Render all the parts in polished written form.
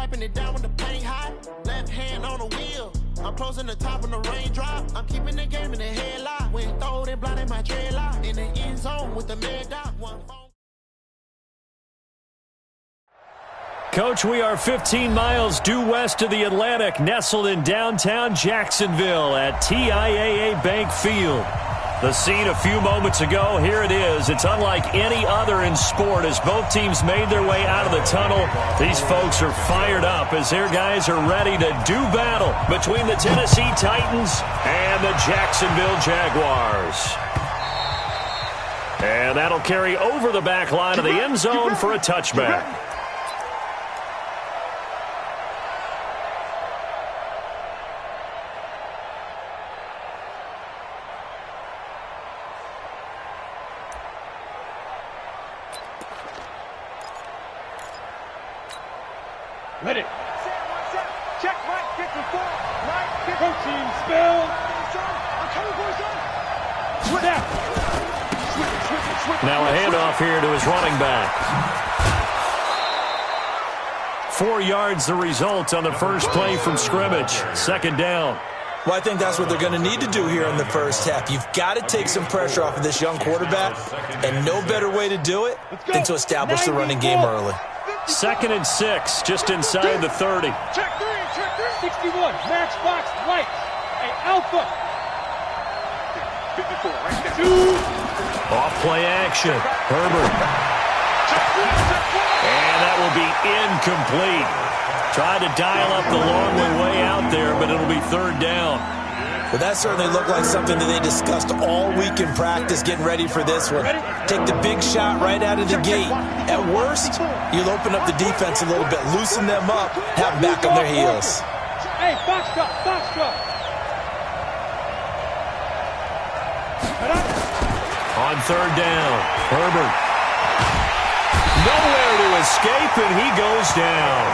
wiping it down when the paint hot. Left hand on the wheel. I'm closing the top when the raindrop. I'm keeping the game in the headlock. When throwed and blinded my dreadlock. In the end zone with the mad dot. One phone. Coach, we are 15 miles due west of the Atlantic, nestled in downtown Jacksonville at TIAA Bank Field. The scene a few moments ago, here it is. It's unlike any other in sport as both teams made their way out of the tunnel. These folks are fired up as their guys are ready to do battle between the Tennessee Titans and the Jacksonville Jaguars. And that'll carry over the back line of the end zone for a touchback. Ready. Check right, 54. Right, 50. Protein spill. I'm coming for you, son. Switch. Now a handoff here to his running back. 4 yards the result on the first play from scrimmage. Second down. Well, I think that's what they're going to need to do here in the first half. You've got to take some pressure off of this young quarterback, and no better way to do it than to establish the running game early. 2nd and 6, just inside the 30. Check 61, matchbox right. Hey, Alpha. 54, right there. Off play action. Herbert. And that will be incomplete. Tried to dial up the long way out there, but it'll be 3rd down. Well, that certainly looked like something that they discussed all week in practice, getting ready for this one. Take the big shot right out of the gate. At worst, you'll open up the defense a little bit, loosen them up, have them back on their heels. Hey, box drop. On 3rd down, Herbert. Nowhere to escape, and he goes down.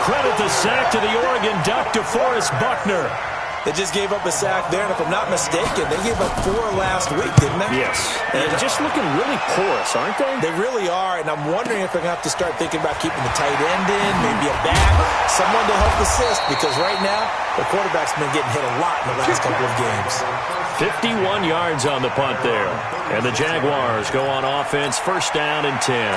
Credit the sack to the Oregon Duck, DeForest Buckner. They just gave up a sack there, and if I'm not mistaken, they gave up 4 last week, didn't they? Yes. And they're just looking really porous, aren't they? They really are, and I'm wondering if they're going to have to start thinking about keeping the tight end in, maybe a back, someone to help assist, because right now, the quarterback's been getting hit a lot in the last couple of games. 51 yards on the punt there. And the Jaguars go on offense, 1st down and 10.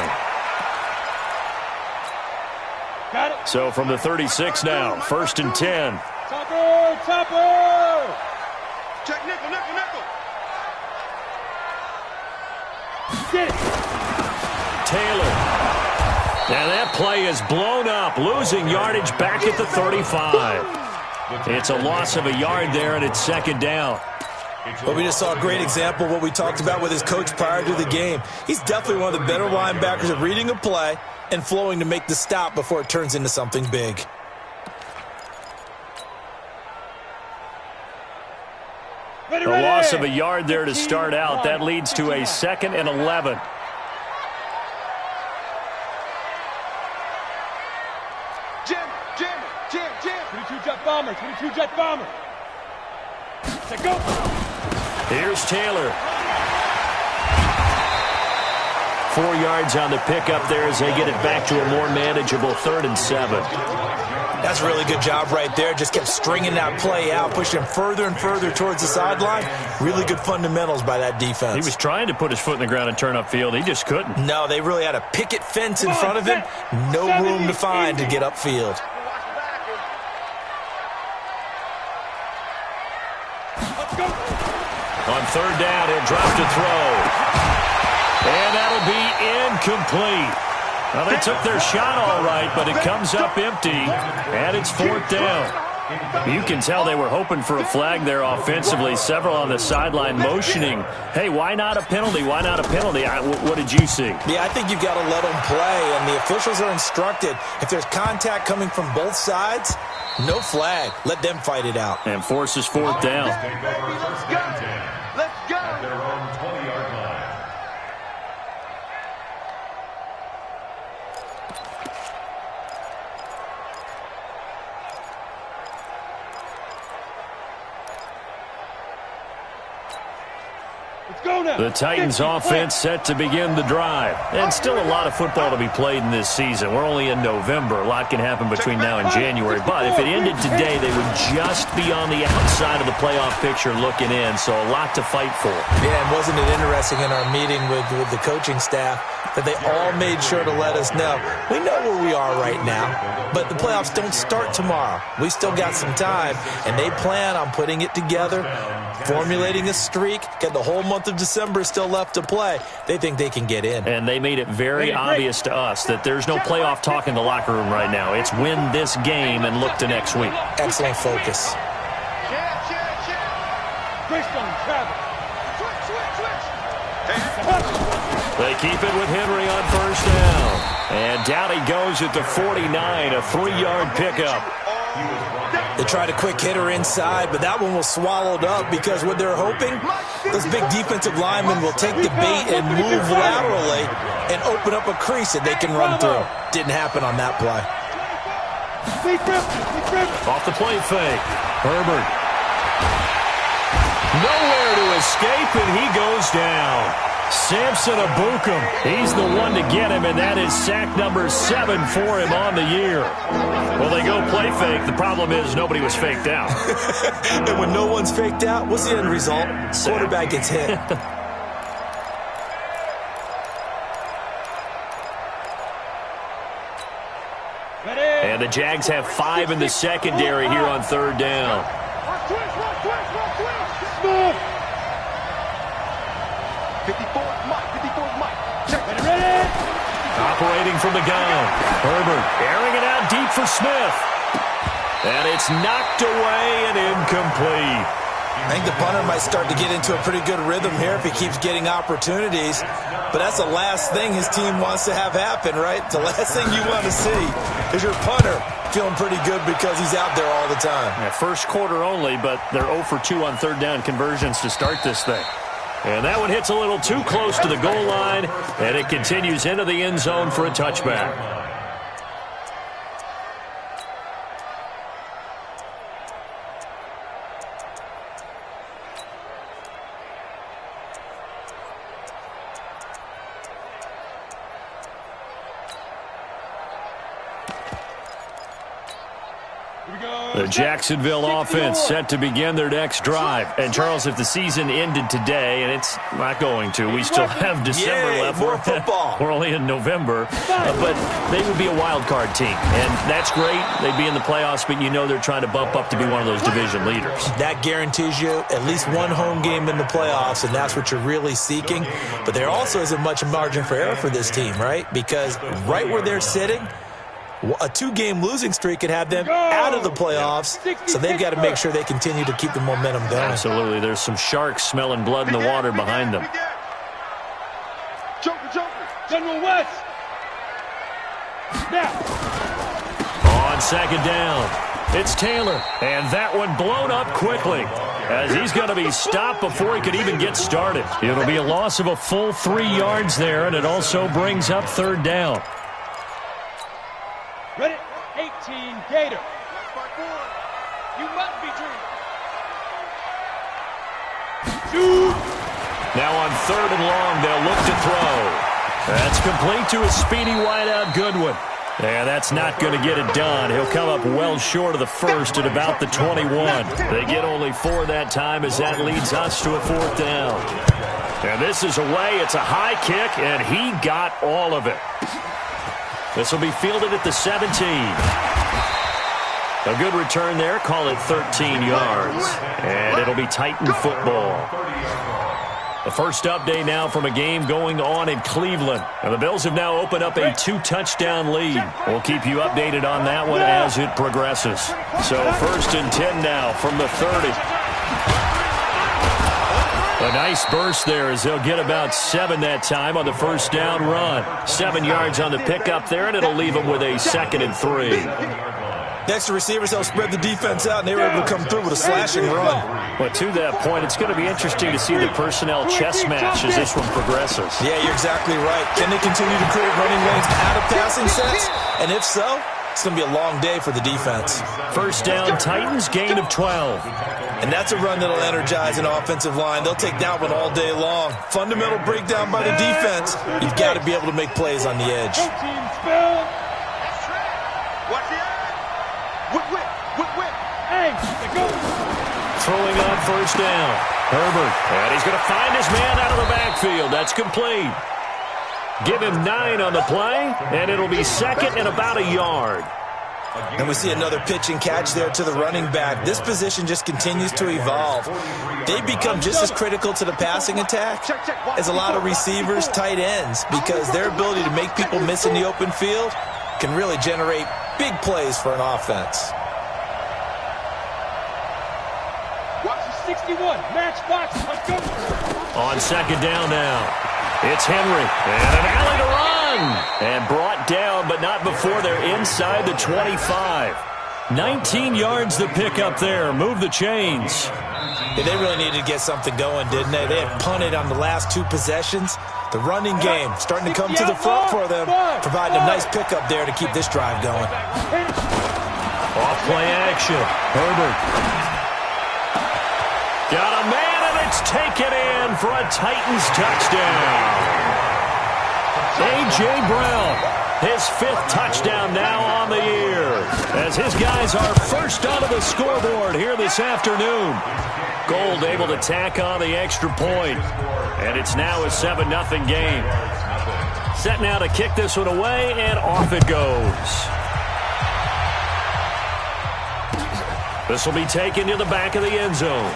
Got it. So from the 36 now, 1st and 10. Topper! Check nickel. Get it. Taylor. Now that play is blown up, losing yardage back at the 35. It's a loss of a yard there, and it's 2nd down. But we just saw a great example of what we talked about with his coach prior to the game. He's definitely one of the better linebackers at reading a play and flowing to make the stop before it turns into something big. The loss of a yard there to start out. That leads to a 2nd and 11. Jam. 22 jet bomber. Set go. Here's Taylor. 4 yards on the pickup there as they get it back to a more manageable 3rd and 7. That's a really good job right there. Just kept stringing that play out, pushing him further and further towards the sideline. Really good fundamentals by that defense. He was trying to put his foot in the ground and turn upfield. He just couldn't. No, they really had a picket fence in front of him. No room to find to get upfield. On 3rd down, he'll drop to throw. And that'll be incomplete. Well, they took their shot all right, but it comes up empty, and it's 4th down. You can tell they were hoping for a flag there offensively. Several on the sideline motioning, hey, why not a penalty? Why not a penalty? What did you see? Yeah, I think you've got to let them play, and the officials are instructed. If there's contact coming from both sides, no flag. Let them fight it out. And forces 4th down. Let's go. At their own 20-yard line. Let's go. The Titans offense set to begin the drive. And still a lot of football to be played in this season. We're only in November. A lot can happen between now and January. But if it ended today, they would just be on the outside of the playoff picture looking in. So a lot to fight for. Yeah, and wasn't it interesting in our meeting with the coaching staff that they all made sure to let us know, we know where we are right now, but the playoffs don't start tomorrow. We still got some time, and they plan on putting it together, formulating a streak, get the whole month of December still left to play. They think they can get in. And they made it very obvious to us that there's no playoff talk in the locker room right now. It's win this game and look to next week. Excellent focus. They keep it with Henry on first down. And down he goes at the 49, a 3-yard pickup. They tried a quick hitter inside, but that one was swallowed up because what they're hoping, those big defensive linemen will take the bait and move laterally and open up a crease that they can run through. Didn't happen on that play. Off the play fake. Herbert. Nowhere to escape, and he goes down. Samson Abukum, he's the one to get him, and that is sack number 7 for him on the year. Well, they go play fake. The problem is nobody was faked out. And when no one's faked out, what's the end result? Sack. Quarterback gets hit. And the Jags have 5 in the secondary here on third down. Operating from the gun. Herbert airing it out deep for Smith. And it's knocked away and incomplete. I think the punter might start to get into a pretty good rhythm here if he keeps getting opportunities. But that's the last thing his team wants to have happen, right? The last thing you want to see is your punter feeling pretty good because he's out there all the time. Yeah, first quarter only, but they're 0 for 2 on third down conversions to start this thing. And that one hits a little too close to the goal line, and it continues into the end zone for a touchback. The Jacksonville offense set to begin their next drive. And, Charles, if the season ended today, and it's not going to, we still have December left. More football. We're only in November. But they would be a wild card team. And that's great. They'd be in the playoffs, but you know they're trying to bump up to be one of those division leaders. That guarantees you at least one home game in the playoffs, and that's what you're really seeking. But there also isn't much margin for error for this team, right? Because right where they're sitting, a 2-game losing streak could have them out of the playoffs, so they've got to make sure they continue to keep the momentum going. Absolutely. There's some sharks smelling blood in the water behind them. General West. Now. On second down, it's Taylor, and that one blown up quickly as he's going to be stopped before he could even get started. It'll be a loss of a full 3 yards there, and it also brings up third down. Ready? 18, Gator. You must be dreaming. Now on third and long, they'll look to throw. That's complete to a speedy wideout Goodwin. And that's not going to get it done. He'll come up well short of the first at about the 21. They get only 4 that time as that leads us to a 4th down. And this is away. It's a high kick, and he got all of it. This will be fielded at the 17. A good return there. Call it 13 yards. And it'll be Titan football. The first update now from a game going on in Cleveland. And the Bills have now opened up a 2-touchdown lead. We'll keep you updated on that one as it progresses. So 1st and 10 now from the 30. A nice burst there as they'll get about 7 that time on the first down run. 7 yards on the pickup there, and it'll leave them with a 2nd and 3. The extra receivers helped spread the defense out, and they were able to come through with a slashing run. But to that point, it's going to be interesting to see the personnel chess match as this one progresses. Yeah, you're exactly right. Can they continue to create running lanes out of passing sets? And if so, It's going to be a long day for the defense. First down, Titans, gain of 12. And that's a run that'll energize an offensive line. They'll take that one all day long. Fundamental breakdown by the defense. You've got to be able to make plays on the edge. Throwing on first down. Herbert, and he's going to find his man out of the backfield. That's complete. Give him 9 on the play, and it'll be second and about a yard. And we see another pitch and catch there to the running back. This position just continues to evolve. They become just as critical to the passing attack as a lot of receivers, tight ends, because their ability to make people miss in the open field can really generate big plays for an offense. Watch the 61, matchbox, let's go. On second down now. It's Henry, and an alley to run. And brought down, but not before they're inside the 25. 19 yards to pick up there. Move the chains. Yeah, they really needed to get something going, didn't they? They had punted on the last 2 possessions. The running game starting to come to the front for them, providing a nice pickup there to keep this drive going. Off play action. Herbert. Got a man, and it's taken in for a Titans touchdown. A.J. Brown, his 5th touchdown now on the year, as his guys are first onto the scoreboard here this afternoon. Gold able to tack on the extra point, and it's now a 7-0 game. Set now to kick this one away, and off it goes. This will be taken to the back of the end zone.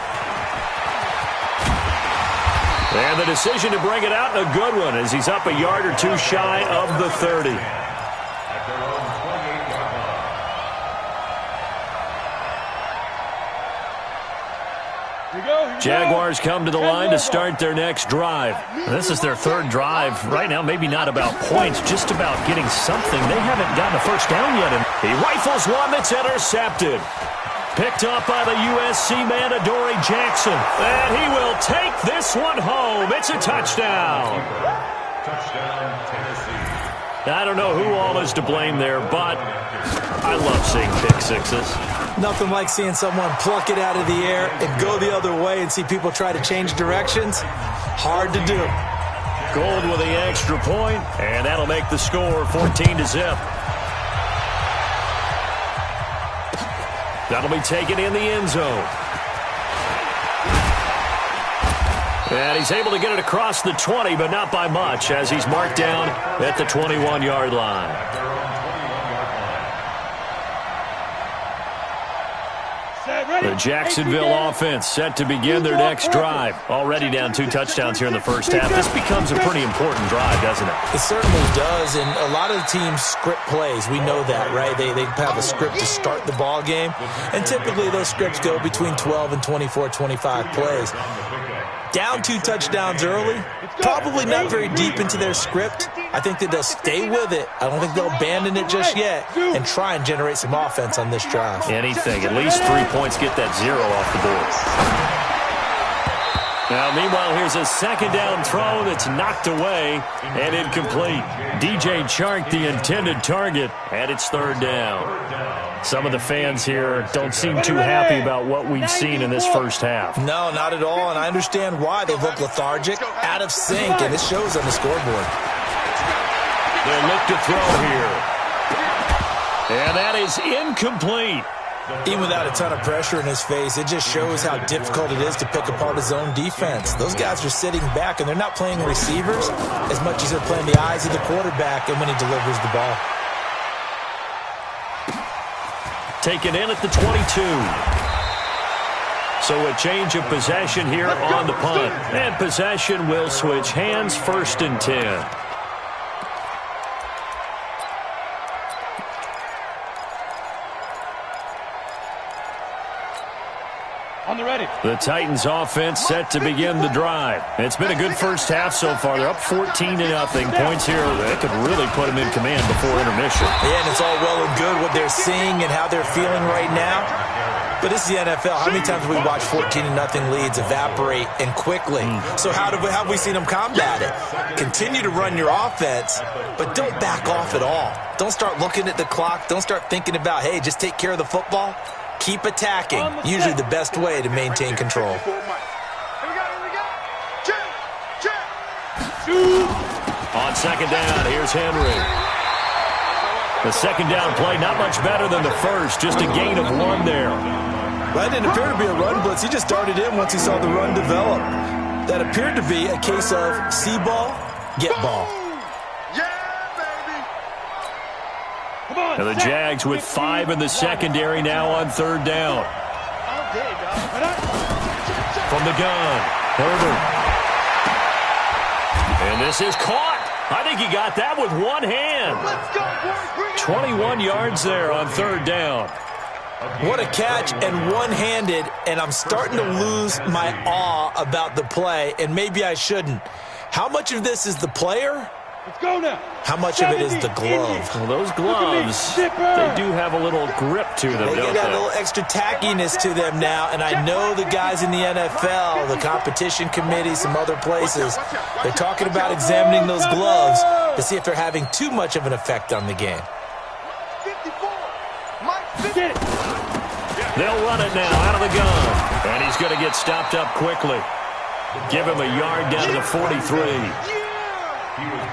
And the decision to bring it out, a good one, as he's up a yard or 2 shy of the 30. Jaguars come to the line to start their next drive. This is their 3rd drive. Right now, maybe not about points, just about getting something. They haven't gotten a first down yet. And he rifles one that's intercepted. Picked up by the USC man, Adoree Jackson. And he will take this one home. It's a touchdown. Touchdown, Tennessee. I don't know who all is to blame there, but I love seeing pick sixes. Nothing like seeing someone pluck it out of the air and go the other way and see people try to change directions. Hard to do. Gold with the extra point, and that'll make the score 14-0. That'll be taken in the end zone. And he's able to get it across the 20, but not by much, as he's marked down at the 21-yard line. The Jacksonville offense set to begin their next drive. Already down 2 touchdowns here in the first half. This becomes a pretty important drive, doesn't it? It certainly does, and a lot of the teams script plays. We know that, right? They have a script to start the ball game, and typically those scripts go between 12 and 24, 25 plays. Down 2 touchdowns early, probably not very deep into their script. I think that they'll stay with it. I don't think they'll abandon it just yet and try and generate some offense on this drive. Anything. At least 3 points, get that 0 off the board. Now, meanwhile, here's a second down throw that's knocked away and incomplete. DJ Chark, the intended target, and it's 3rd down. Some of the fans here don't seem too happy about what we've seen in this first half. No, not at all, and I understand why. They look lethargic, out of sync, and it shows on the scoreboard. They'll look to throw here. And that is incomplete. Even without a ton of pressure in his face, it just shows how difficult it is to pick apart his own defense. Those guys are sitting back, and they're not playing receivers as much as they're playing the eyes of the quarterback and when he delivers the ball. Taken in at the 22. So a change of possession here on the punt. And possession will switch hands, 1st and 10. On the ready. The Titans offense set to begin the drive. It's been a good first half so far. They're up 14-0. Points here that could really put them in command before intermission. Yeah, and it's all well and good what they're seeing and how they're feeling right now. But this is the NFL. How many times have we watched 14-0 leads evaporate and quickly? So how have we seen them combat it? Continue to run your offense, but don't back off at all. Don't start looking at the clock. Don't start thinking about, hey, just take care of the football. Keep attacking. Usually the best way to maintain control. On second down, here's Henry. The second down play, not much better than the first, just a gain of 1 there. That didn't appear to be a run blitz. He just darted in once he saw the run develop. That appeared to be a case of see ball, get ball. And the Jags with 5 in the secondary now on third down. From the gun, Herbert. And this is caught. I think he got that with one hand. 21 yards there on third down. What a catch, and one-handed, and I'm starting to lose my awe about the play, and maybe I shouldn't. How much of this is the player? Let's go now. How much of it is the glove? Well, those gloves, they do have a little grip to them, They don't got a they? little extra tackiness to them now, and I know the guys in the NFL, the competition committee, some other places, they're talking about examining those gloves to see if they're having too much of an effect on the game. They'll run it now out of the gun. And he's going to get stopped up quickly. Give him a yard down to the 43.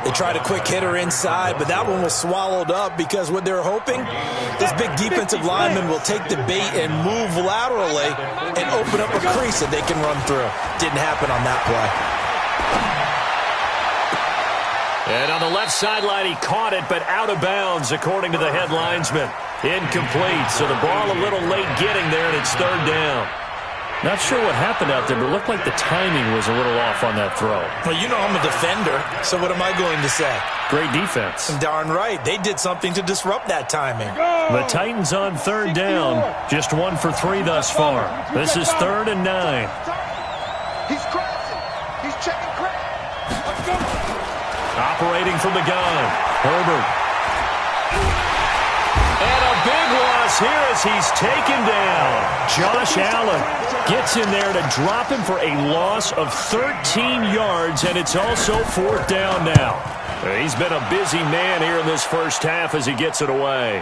They tried a quick hitter inside, but that one was swallowed up because what they're hoping, this big defensive lineman will take the bait and move laterally and open up a crease that they can run through. Didn't happen on that play. And on the left sideline, he caught it, but out of bounds, according to the head linesman. Incomplete, so the ball a little late getting there, and it's third down. Not sure what happened out there, but it looked like the timing was a little off on that throw. Well, you know I'm a defender, so what am I going to say? Great defense. Darn right. They did something to disrupt that timing. The Titans on third down. Just 1 for 3 thus far. This is 3rd and 9. He's crashing. He's checking crash. Let's go. Operating from the gun. Herbert. And a big loss here as he's taken down. Josh Allen gets in there to drop him for a loss of 13 yards, and it's also 4th down now. He's been a busy man here in this first half as he gets it away.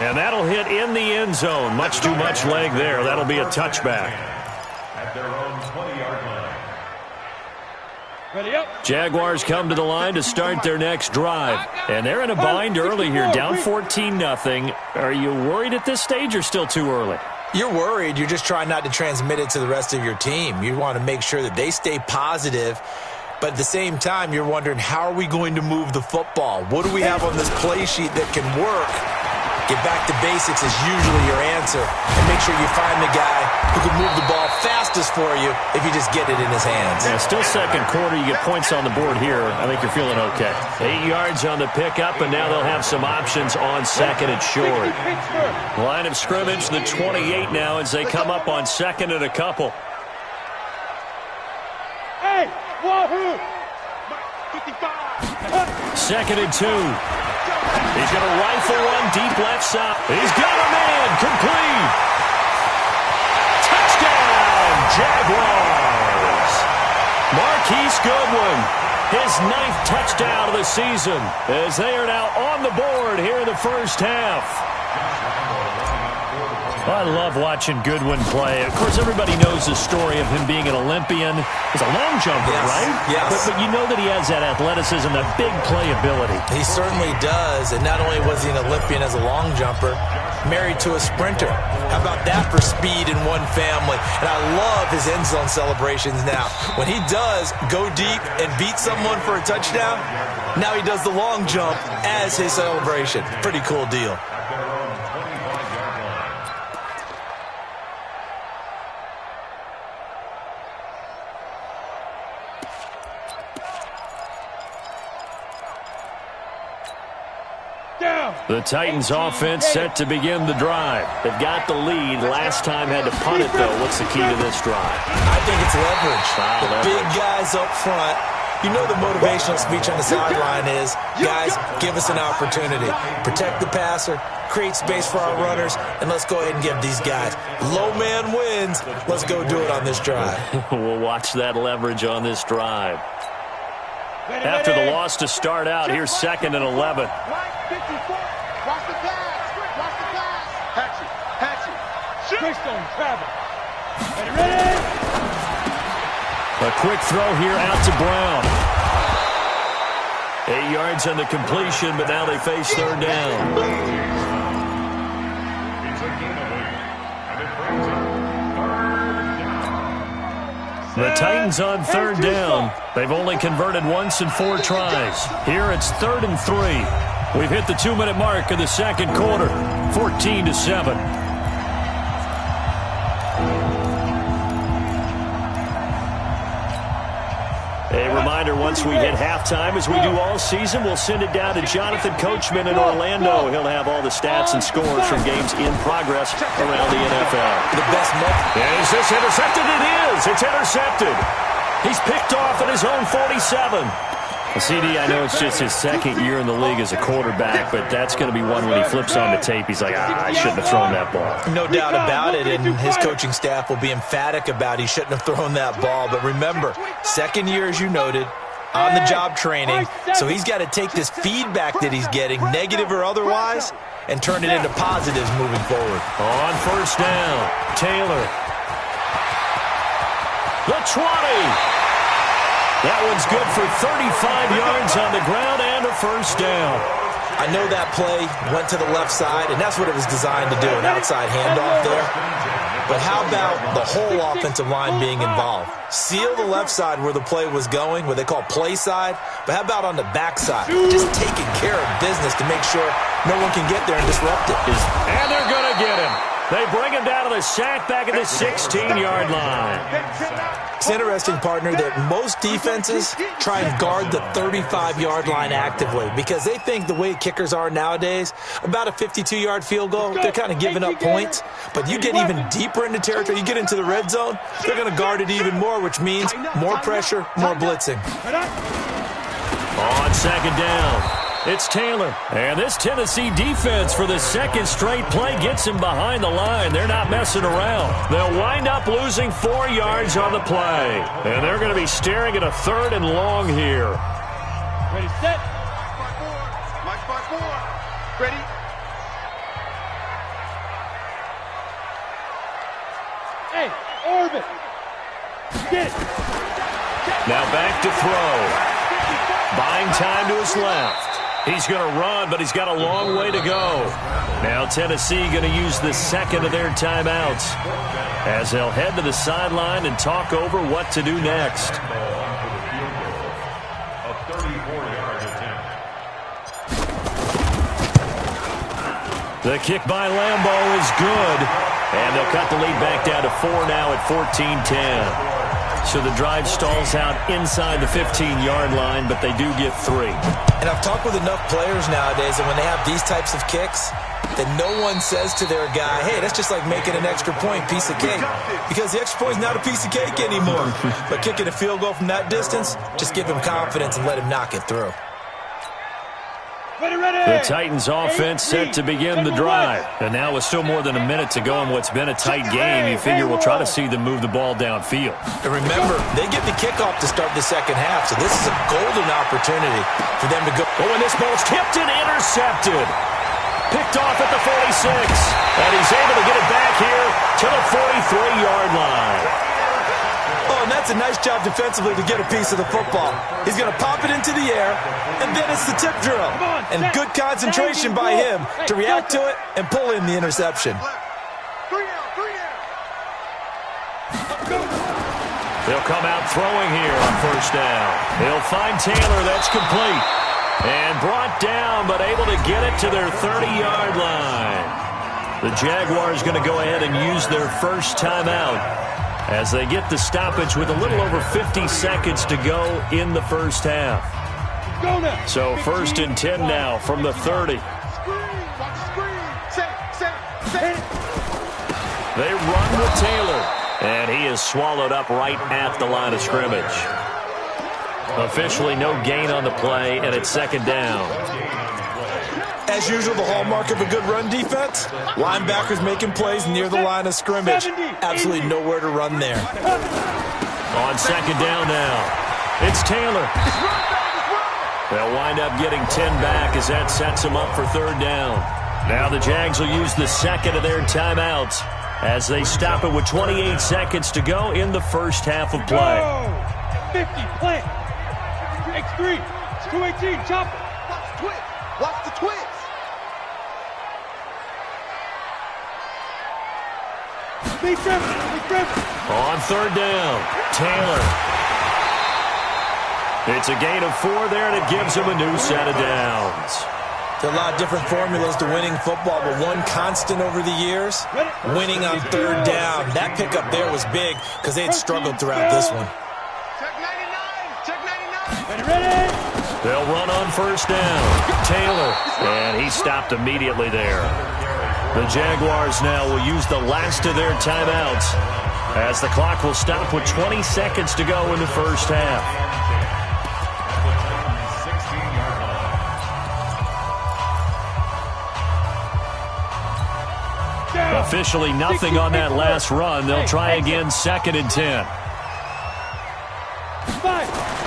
And that'll hit in the end zone. Much too much leg there. That'll be a touchback. At their own 20-yard line. Ready up. Jaguars come to the line to start their next drive. And they're in a bind early here, down 14-0. Are you worried at this stage or still too early? You're worried. You're just trying not to transmit it to the rest of your team. You want to make sure that they stay positive. But at the same time, you're wondering, how are we going to move the football? What do we have on this play sheet that can work? Get back to basics is usually your answer. And make sure you find the guy who can move the ball fastest for you if you just get it in his hands. Yeah, still second quarter. You get points on the board here. I think you're feeling okay. 8 yards on the pickup, and now they'll have some options on second and short. Line of scrimmage, the 28 now as they come up on second and a couple. Hey, wahoo! 55. 2nd and 2. He's going to rifle one deep left side. He's got a man. Complete. Touchdown, Jaguars. Marquise Goodwin, his 9th touchdown of the season, as they are now on the board here in the first half. I love watching Goodwin play. Of course, everybody knows the story of him being an Olympian. He's a long jumper, right? Yes. But you know that he has that athleticism, that big playability. He certainly does. And not only was he an Olympian as a long jumper, married to a sprinter. How about that for speed in one family? And I love his end zone celebrations now. When he does go deep and beat someone for a touchdown, now he does the long jump as his celebration. Pretty cool deal. The Titans offense set to begin the drive. They've got the lead. Last time had to punt it, though. What's the key to this drive? I think it's leverage. Leverage. Big guys up front You know the motivational speech on the sideline is, guys, give us an opportunity. Protect the passer, create space for our runners, and let's go ahead and give these guys. Low man wins. Let's go do it on this drive. We'll watch that leverage on this drive. After the loss to start out, here's 2nd and 11. Watch the pass. Watch the pass. Hatchet. Greystone, travel. Ready. A quick throw here out to Brown. 8 yards on the completion, but now they face 3rd down. It's a giveaway, and it brings up 3rd down. The Titans on 3rd down. They've only converted once in 4 tries. Here it's 3rd and 3. We've hit the 2-minute mark of the 2nd quarter. 14-7. A reminder, once we hit halftime, as we do all season, we'll send it down to Jonathan Coachman in Orlando. He'll have all the stats and scores from games in progress around the NFL. The best And is this intercepted? It is. It's intercepted. He's picked off at his own 47. CD, I know it's just his 2nd year in the league as a quarterback, but that's going to be one when he flips on the tape. He's like, I shouldn't have thrown that ball. No doubt about it, and his coaching staff will be emphatic about he shouldn't have thrown that ball. But remember, 2nd year, as you noted, on-the-job training, so he's got to take this feedback that he's getting, negative or otherwise, and turn it into positives moving forward. On 1st down, Taylor. The 20. That one's good for 35 yards on the ground and a 1st down. I know that play went to the left side, and that's what it was designed to do, an outside handoff there. But how about the whole offensive line being involved? Seal the left side where the play was going, what they call play side, but how about on the back side? Just taking care of business to make sure no one can get there and disrupt it. And they're going to get him. They bring him down to the sack back at the 16-yard line. It's interesting, partner, that most defenses try and guard the 35-yard line actively because they think the way kickers are nowadays, about a 52-yard field goal, they're kind of giving up points. But you get even deeper into territory, you get into the red zone, they're going to guard it even more, which means more pressure, more blitzing. On 2nd down, it's Taylor. And this Tennessee defense for the 2nd straight play gets him behind the line. They're not messing around. They'll wind up losing 4 yards on the play. And they're going to be staring at a 3rd and long here. Ready, set. March by 4. Ready. Hey, orbit. Get it. Now back to throw. Buying time to his left. He's going to run, but he's got a long way to go. Now Tennessee going to use the 2nd of their timeouts as they'll head to the sideline and talk over what to do next. A 34-yard attempt. The kick by Lambeau is good, and they'll cut the lead back down to 4 now at 14-10. So the drive stalls out inside the 15-yard line, but they do get 3. And I've talked with enough players nowadays that when they have these types of kicks, that no one says to their guy, hey, that's just like making an extra point, piece of cake. Because the extra point is not a piece of cake anymore. But kicking a field goal from that distance, just give him confidence and let him knock it through. The Titans offense set to begin the drive. And now with still more than a minute to go in what's been a tight game, you figure we'll try to see them move the ball downfield. And remember, they get the kickoff to start the 2nd half, so this is a golden opportunity for them to go. Oh, and this ball's tipped and intercepted. Picked off at the 46. And he's able to get it back here to the 43-yard line. Oh, and that's a nice job defensively to get a piece of the football. He's going to pop it into the air, and then it's the tip drill. And good concentration by him to react to it and pull in the interception. They'll come out throwing here on 1st down. They'll find Taylor. That's complete. And brought down, but able to get it to their 30-yard line. The Jaguars going to go ahead and use their first timeout as they get the stoppage with a little over 50 seconds to go in the 1st half. So 1st and 10 now from the 30. They run with Taylor, and he is swallowed up right at the line of scrimmage. Officially no gain on the play, and it's second down. As usual, the hallmark of a good run defense, linebackers making plays near the line of scrimmage. Absolutely nowhere to run there. On second down now, it's Taylor. They'll wind up getting 10 back as that sets them up for third down. Now the Jags will use the second of their timeouts as they stop it with 28 seconds to go in the first half of play. 50, play. X3, 218, chopper. Watch the twist. Big driven. On third down, Taylor. It's a gain of 4 there, and it gives him a new set of downs. There are a lot of different formulas to winning football, but one constant over the years, winning on third down. That pickup there was big because they had struggled throughout this one. Check 99. Check 99. Ready. They'll run on first down. Taylor, and he stopped immediately there. The Jaguars now will use the last of their timeouts as the clock will stop with 20 seconds to go in the first half. Officially nothing on that last run. They'll try again, second and 10.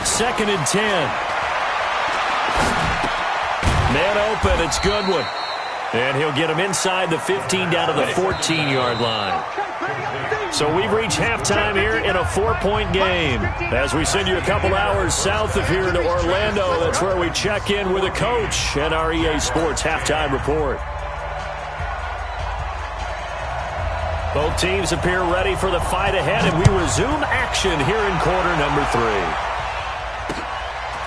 Second and 10. Man open, it's Goodwin. And he'll get him inside the 15 down to the 14-yard line. So we've reached halftime here in a 4-point game. As we send you a couple hours south of here to Orlando, that's where we check in with the coach and our EA Sports halftime report. Both teams appear ready for the fight ahead, and we resume action here in quarter number 3.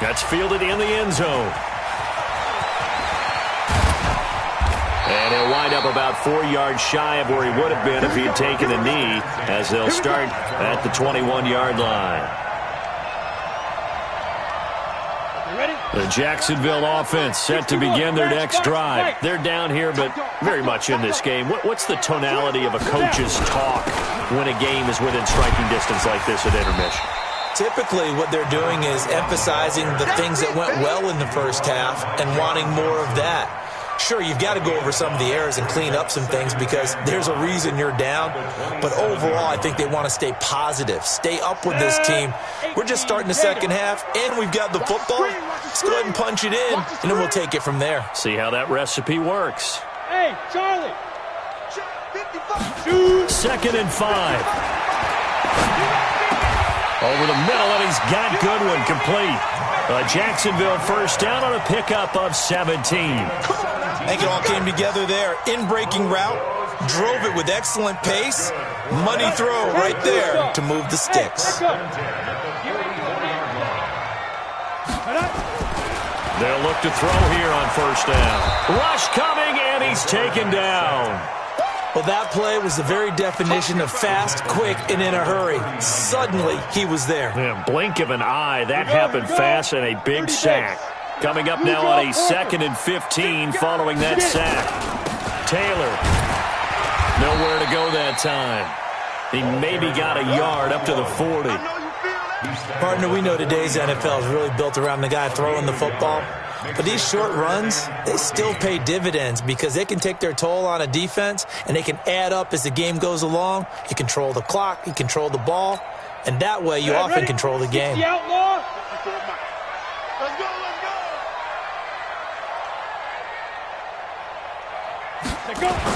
That's fielded in the end zone. And he'll wind up about 4 yards shy of where he would have been if he had taken a knee, as they'll start at the 21-yard line. The Jacksonville offense set to begin their next drive. They're down here, but very much in this game. What's the tonality of a coach's talk when a game is within striking distance like this at intermission? Typically, what they're doing is emphasizing the things that went well in the first half and wanting more of that. Sure, you've got to go over some of the errors and clean up some things because there's a reason you're down. But overall, I think they want to stay positive, stay up with this team. We're just starting the second half, and we've got the football. Let's go ahead and punch it in, and then we'll take it from there. See how that recipe works. Hey, Charlie. Second and 5. Over the middle, and he's got Goodwin complete. A Jacksonville first down on a pickup of 17. I think it all came together there. In-breaking route, drove it with excellent pace. Money throw right there to move the sticks. They'll look to throw here on first down. Rush coming, and he's taken down. Well, that play was the very definition of fast, quick, and in a hurry. Suddenly, he was there. Yeah, blink of an eye, that happened fast, and a big sack. Coming up now on a 2nd and 15 following that sack. Taylor, nowhere to go that time. He maybe got a yard up to the 40. Partner, we know today's NFL is really built around the guy throwing the football. But these short runs, they still pay dividends because they can take their toll on a defense, and they can add up as the game goes along. You control the clock, you control the ball, and that way you often control the game. Let's go.